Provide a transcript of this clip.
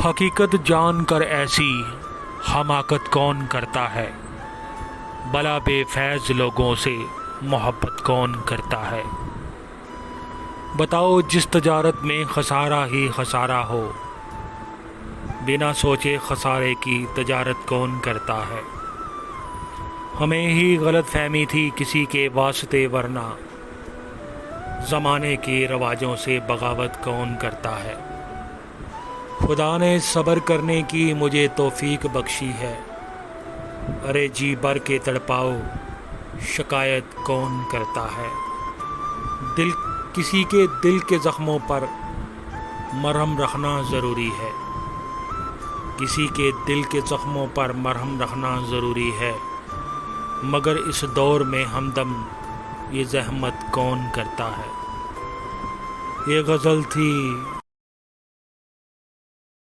حقیقت جان کر ایسی حماقت کون کرتا ہے، بلا بے فیض لوگوں سے محبت کون کرتا ہے۔ بتاؤ جس تجارت میں خسارہ ہی خسارہ ہو، بنا سوچے خسارے کی تجارت کون کرتا ہے۔ ہمیں ہی غلط فہمی تھی کسی کے واسطے، ورنہ زمانے کے رواجوں سے بغاوت کون کرتا ہے۔ خدا نے صبر کرنے کی مجھے توفیق بخشی ہے، ارے جی بھر کے تڑپاؤ شکایت کون کرتا ہے۔ کسی کے دل کے زخموں پر مرہم رکھنا ضروری ہے، کسی کے دل کے زخموں پر مرہم رکھنا ضروری ہے، مگر اس دور میں ہمدم یہ زحمت کون کرتا ہے۔ یہ غزل تھی